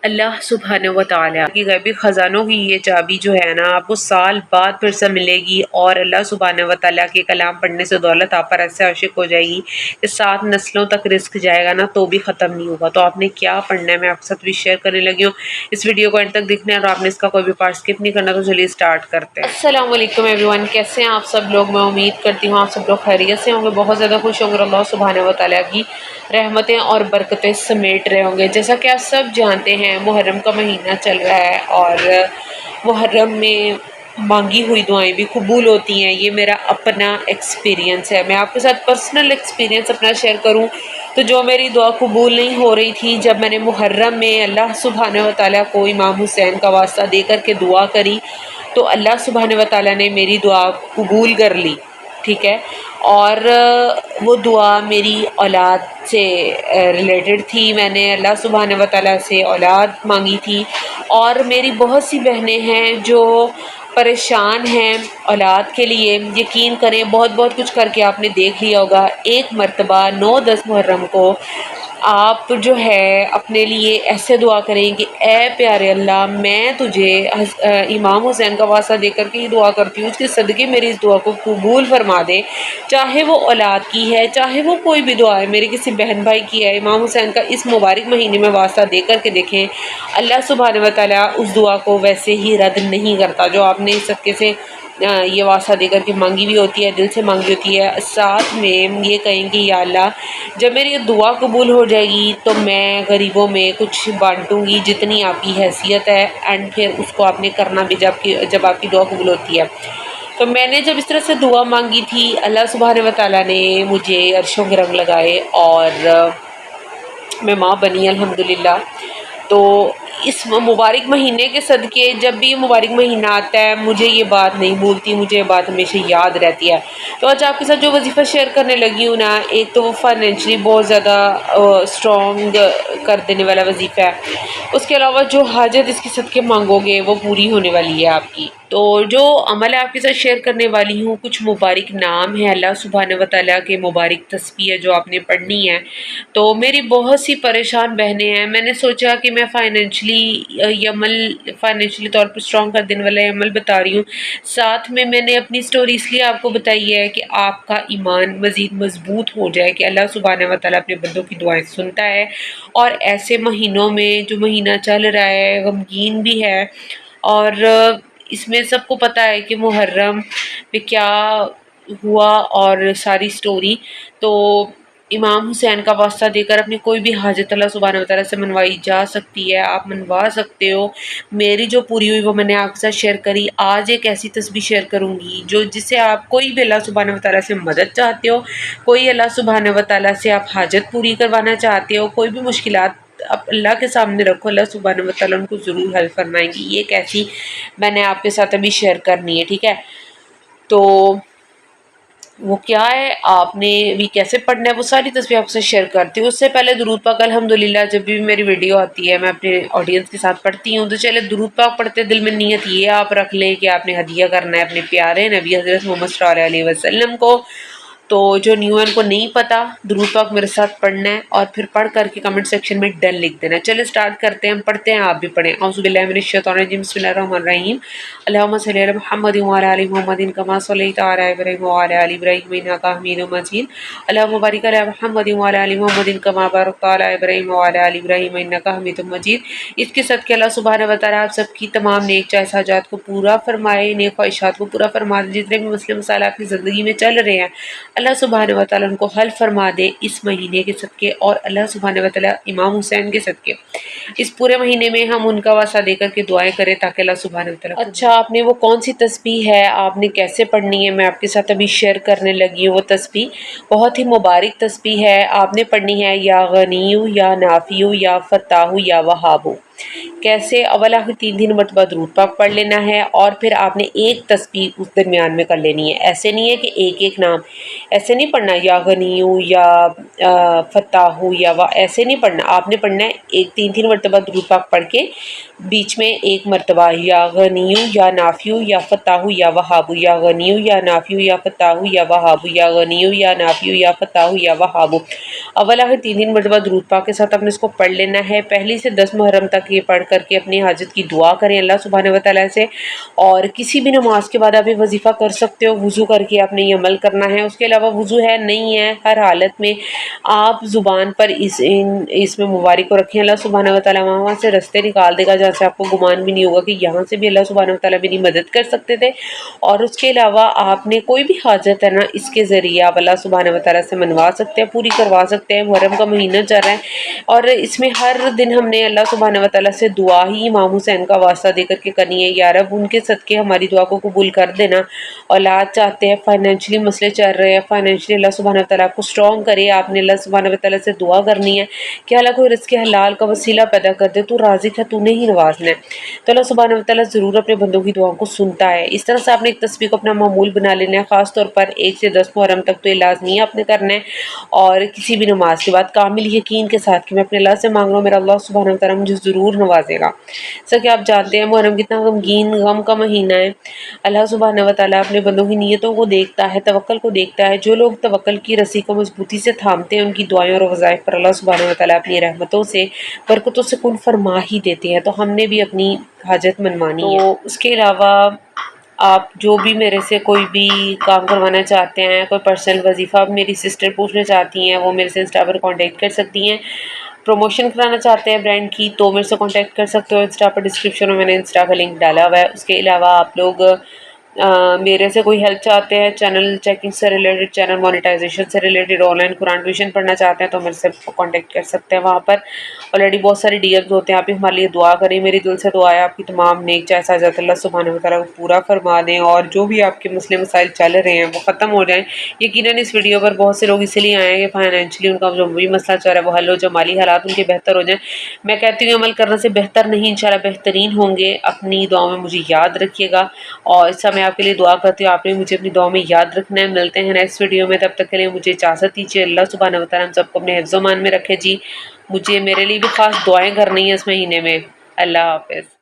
اللہ سبحانہ و تعالیٰ کی غیبی خزانوں کی یہ چابی جو ہے نا، آپ کو سال بعد پھر سے ملے گی، اور اللہ سبحانہ و تعالیٰ کے کلام پڑھنے سے دولت آپ پر ایسے عاشق ہو جائے گی کہ 7 نسلوں تک رزق جائے گا نا تو بھی ختم نہیں ہوگا۔ تو آپ نے کیا پڑھنا ہے میں آپ کے ساتھ بھی شیئر کرنے لگی ہوں، اس ویڈیو کو اینڈ تک دیکھنا ہے، اور آپ نے اس کا کوئی بھی پارٹ اسکپ نہیں کرنا۔ تو چلیے اسٹارٹ کرتے ہیں۔ السلام علیکم ایوری ون، کیسے ہیں آپ سب لوگ؟ میں امید کرتی ہوں آپ سب لوگ خیریت سے ہوں گے، بہت زیادہ خوش ہوں گے، اللہ سبحانہ و تعالیٰ کی رحمتیں اور برکتیں سمیٹ رہے ہوں گے۔ جیسا کہ آپ سب جانتے ہیں محرم کا مہینہ چل رہا ہے، اور محرم میں مانگی ہوئی دعائیں بھی قبول ہوتی ہیں۔ یہ میرا اپنا ایکسپیرینس ہے، میں آپ کے ساتھ پرسنل ایکسپیرینس اپنا شیئر کروں تو جو میری دعا قبول نہیں ہو رہی تھی، جب میں نے محرم میں اللہ سبحانہ و تعالیٰ کو امام حسین کا واسطہ دے کر کے دعا کری تو اللہ سبحانہ و تعالیٰ نے میری دعا قبول کر لی، ٹھیک ہے۔ اور وہ دعا میری اولاد سے ریلیٹڈ تھی، میں نے اللہ سبحانہ و تعالیٰ سے اولاد مانگی تھی، اور میری بہت سی بہنیں ہیں جو پریشان ہیں اولاد کے لیے۔ یقین کریں بہت بہت کچھ کر کے آپ نے دیکھ لیا ہوگا، ایک مرتبہ 9-10 محرم کو آپ جو ہے اپنے لیے ایسے دعا کریں کہ اے پیارے اللہ، میں تجھے امام حسین کا واسطہ دے کر کے یہ دعا کرتی ہوں، اس کے صدقے میری اس دعا کو قبول فرما دے، چاہے وہ اولاد کی ہے، چاہے وہ کوئی بھی دعا ہے، میرے کسی بہن بھائی کی ہے، امام حسین کا اس مبارک مہینے میں واسطہ دے کر کے دیکھیں، اللہ سبحانہ و تعالیٰ اس دعا کو ویسے ہی رد نہیں کرتا جو آپ نے اس صدقے سے یہ واسطہ دے کر کے مانگی بھی ہوتی ہے، دل سے مانگی ہوتی ہے۔ ساتھ میں یہ کہیں کہ یا اللہ، جب میری یہ دعا قبول ہو جائے گی تو میں غریبوں میں کچھ بانٹوں گی جتنی آپ کی حیثیت ہے، اینڈ پھر اس کو آپ نے کرنا بھی جب آپ کی دعا قبول ہوتی ہے۔ تو میں نے جب اس طرح سے دعا مانگی تھی، اللہ سبحانہ و تعالیٰ نے مجھے عرشوں کے رنگ لگائے اور میں ماں بنی الحمدللہ۔ تو اس مبارک مہینے کے صدقے، جب بھی یہ مبارک مہینہ آتا ہے مجھے یہ بات نہیں بھولتی، مجھے یہ بات ہمیشہ یاد رہتی ہے۔ تو آج آپ کے ساتھ جو وظیفہ شیئر کرنے لگی ہوں نا، ایک تو وہ فائنینشلی بہت زیادہ اسٹرانگ کر دینے والا وظیفہ ہے، اس کے علاوہ جو حاجت اس کے صدقے مانگو گے وہ پوری ہونے والی ہے آپ کی۔ تو جو عمل آپ کے ساتھ شیئر کرنے والی ہوں، کچھ مبارک نام ہے اللہ سبحانہ و تعالیٰ کے، مبارک تسبیح ہے جو آپ نے پڑھنی ہے۔ تو میری بہت سی پریشان بہنیں ہیں، میں نے سوچا کہ میں فائنینشلی طور پر اسٹرانگ کر دینے والا عمل بتا رہی ہوں، ساتھ میں نے اپنی سٹوری اس لیے آپ کو بتائی ہے کہ آپ کا ایمان مزید مضبوط ہو جائے کہ اللہ سبحانہ و تعالیٰ اپنے بندوں کی دعائیں سنتا ہے، اور ایسے مہینوں میں جو مہینہ چل رہا ہے غمگین بھی ہے، اور اس میں سب کو پتہ ہے کہ محرم میں کیا ہوا اور ساری سٹوری۔ تو امام حسین کا واسطہ دے کر اپنی کوئی بھی حاجت اللہ سبحانہ و تعالیٰ سے منوائی جا سکتی ہے، آپ منوا سکتے ہو۔ میری جو پوری ہوئی وہ میں نے آپ کے ساتھ شیئر کری۔ آج ایک ایسی تسبیح شیئر کروں گی جسے آپ کوئی بھی اللہ سبحانہ و تعالیٰ سے مدد چاہتے ہو، کوئی اللہ سبحانہ و تعالیٰ سے آپ حاجت پوری کروانا چاہتے ہو، کوئی بھی مشکلات آپ اللہ کے سامنے رکھو، اللہ سبحانہ و تعالیٰ ان کو ضرور حل فرمائیں گی۔ یہ ایک ایسی میں نے آپ کے ساتھ ابھی شیئر کرنی ہے، ٹھیک ہے۔ تو وہ کیا ہے، آپ نے بھی کیسے پڑھنا ہے، وہ ساری تصویر آپ سے شیئر کرتی ہوں۔ اس سے پہلے درود پاک الحمدللہ جب بھی میری ویڈیو آتی ہے میں اپنے آڈینس کے ساتھ پڑھتی ہوں، تو چلے درود پاک پڑھتے دل میں نیت یہ آپ رکھ لیں کہ آپ نے ہدیہ کرنا ہے اپنے پیارے نبی حضرت محمد صلی اللہ علیہ وسلم کو۔ تو جو نیو ان کو نہیں پتا، درود پاک میرے ساتھ پڑھنا ہے، اور پھر پڑھ کر کے کمنٹ سیکشن میں ڈن لکھ دینا ہے۔ چلے سٹارٹ کرتے ہیں، ہم پڑھتے ہیں، آپ بھی پڑھیں۔ اعوذ باللہ من الشیطان الرجیم، بسم اللہ الرحمن الرحیم۔ اللہم صلی علی محمد وعلی آل محمد کما صلیت علی ابراہیم وعلی آل ابراہیم انک حمید مجید۔ اللہم بارک علی محمد وعلی آل محمد کما بارکت علی ابراہیم وعلی آل ابراہیم انک حمید مجید۔ اس کے صدقے اللہ سبحانہ و تعالیٰ آپ سب کی تمام نیک جائز حاجات کو پورا فرمائے، نیک خواہشات کو پورا فرما دے، جتنے بھی مسئلے مسائل آپ کی زندگی میں چل رہے ہیں اللہ سبحانہ و تعالیٰ ان کو حل فرما دے اس مہینے کے صدقے، اور اللہ سبحانہ و تعالیٰ امام حسین کے صدقے اس پورے مہینے میں ہم ان کا واسطہ دے کر کے دعائیں کریں تاکہ اللہ سبحانہ و تعالیٰ۔ اچھا، آپ نے وہ کون سی تسبیح ہے، آپ نے کیسے پڑھنی ہے، میں آپ کے ساتھ ابھی شیئر کرنے لگی ہوں۔ وہ تسبیح بہت ہی مبارک تسبیح ہے، آپ نے پڑھنی ہے یا غنیو یا نافیو یا فتاحو یا وہابو۔ کیسے؟ اول آخر 3 مرتبہ درود پاک پڑھ لینا ہے، اور پھر آپ نے ایک تسبیح اس درمیان میں کر لینی ہے۔ ایسے نہیں ہے کہ ایک نام ایسے نہیں پڑھنا، یا غنیو یا فتاحو یا ایسے نہیں پڑھنا، آپ نے پڑھنا ہے 3 مرتبہ درود پاک پڑھ کے بیچ میں ایک مرتبہ یا غنیو یا نافیو یا فتاحو یا وہابو، یا غنیو یا نافیو یا فتاحو یا وہابو، یا غنیو یا نافیو یا فتاحو یا وہابو۔ اول آخر 3 مرتبہ درود پاک کے ساتھ آپ نے اس کو پڑھ لینا ہے۔ پہلی سے 10 محرم تک یہ پڑھ کر کے اپنی حاجت کی دعا کریں اللہ سبحانہ و تعالیٰ سے، اور کسی بھی نماز کے بعد آپ یہ وظیفہ کر سکتے ہو، وضو کر کے آپ نے یہ عمل کرنا ہے۔ اس کے علاوہ وضو ہے نہیں ہے، ہر حالت میں آپ زبان پر اس میں مبارک کو رکھیں، اللہ سبحانہ و تعالیٰ وہاں سے رستے نکال دے گا جہاں سے آپ کو گمان بھی نہیں ہوگا کہ یہاں سے بھی اللہ سبحانہ و تعالیٰ میری مدد کر سکتے تھے۔ اور اس کے علاوہ آپ نے کوئی بھی حاجت ہے نا، اس کے ذریعے آپ اللہ سبحانہ و تعالیٰ سے منوا سکتے ہیں، پوری کروا سکتے ہیں۔ محرم کا مہینہ چل رہا ہے اور اس میں ہر دن ہم نے اللہ سبحانہ و تعالیٰ سے دعا ہی امام حسین کا واسطہ دے کر کے کرنی ہے، یا رب ان کے صدقے ہماری دعا کو قبول کر دینا۔ اولاد چاہتے ہیں، فائنینشلی مسئلے چل رہے ہیں، فائنینشلی اللہ سبحانہ و تعالیٰ کو اسٹرانگ کرے، آپ نے اللہ سبحانہ و تعالیٰ سے دعا کرنی ہے کہ اللہ کوئی رزق حلال کا وسیلہ پیدا کر دے، تو رازق ہے، تو نہیں نوازنا ہے۔ تو اللہ سبحانہ و تعالیٰ ضرور اپنے بندوں کی دعاؤں کو سنتا ہے۔ اس طرح سے آپ نے ایک تسبیح کو اپنا معمول بنا لینا ہے، خاص طور پر 1 سے 10 محرم تک تو یہ لازمی آپ نے کرنا ہے، اور کسی بھی نماز کے بعد کامل یقین کے ساتھ کہ میں اپنے اللہ سے مانگ رہا ہوں، میرا اللہ سبحانہ و تعالیٰ مجھے ضرور نوازے گا۔ جیسا کہ آپ جانتے ہیں محرم کتنا غمگین غم کا مہینہ ہے۔ اللہ سبحانہ و تعالیٰ اپنے بندوں کی نیتوں کو دیکھتا ہے، توکل کو دیکھتا ہے۔ جو لوگ توکل کی رسی کو مضبوطی سے تھامتے ہیں، ان کی دعائیں اور وظائف پر اللہ سبحانہ و تعالیٰ اپنی رحمتوں سے برکتوں سے کن فرما ہی دیتے ہیں۔ تو ہم نے بھی اپنی حاجت منوانی ہے۔ تو اس کے علاوہ آپ جو بھی میرے سے کوئی بھی کام کروانا چاہتے ہیں، کوئی پرسنل وظیفہ میری سسٹر پوچھنا چاہتی ہیں، وہ میرے سے انسٹا پر کانٹیکٹ کر سکتی ہیں۔ پروموشن کرانا چاہتے ہیں برانڈ کی تو میرے سے کانٹیکٹ کر سکتے ہو انسٹا پر، ڈسکرپشن میں میں نے انسٹا کا لنک ڈالا ہوا ہے۔ اس کے علاوہ آپ لوگ میرے سے کوئی ہیلپ چاہتے ہیں چینل چیکنگ سے ریلیٹڈ، چینل مونیٹائزیشن سے related, on line Quran tuition پڑھنا چاہتے ہیں تو میرے سے کانٹیکٹ کر سکتے ہیں۔ وہاں پر آلریڈی بہت سارے ڈی ایمز ہوتے ہیں، آپ بھی ہمارے لیے دعا کریں۔ میری دل سے دعا ہے آپ کی تمام نیک جائز حاجات اللہ سبحانہ و تعالیٰ کو پورا فرما دیں، اور جو بھی آپ کے مسئلے مسائل چل رہے ہیں وہ ختم ہو جائیں۔ یقیناً اس ویڈیو پر بہت سے لوگ اسی لیے آئے ہیں کہ فائنینشلی ان کا جو بھی مسئلہ چل رہا ہے وہ حل ہو جائے، مالی حالات ان کے بہتر ہو جائیں۔ میں کہتی ہوں عمل کرنے سے بہتر نہیں، انشاءاللہ بہترین ہوں گے۔ اپنی دعاؤں میں مجھے یاد رکھیے گا، اور اس میں آپ کے لیے دعا کرتی ہوں، آپ نے مجھے اپنی دعاؤں میں یاد رکھنا ہے۔ ملتے ہیں نیکسٹ ویڈیو میں، تب تک کے لیے مجھے اجازت دیجیے۔ اللہ سبحانہ و تعالیٰ ہم سب کو اپنے حفظ و امان میں رکھے جی۔ مجھے میرے لیے بھی خاص دعائیں کرنی ہیں اس مہینے میں۔ اللہ حافظ۔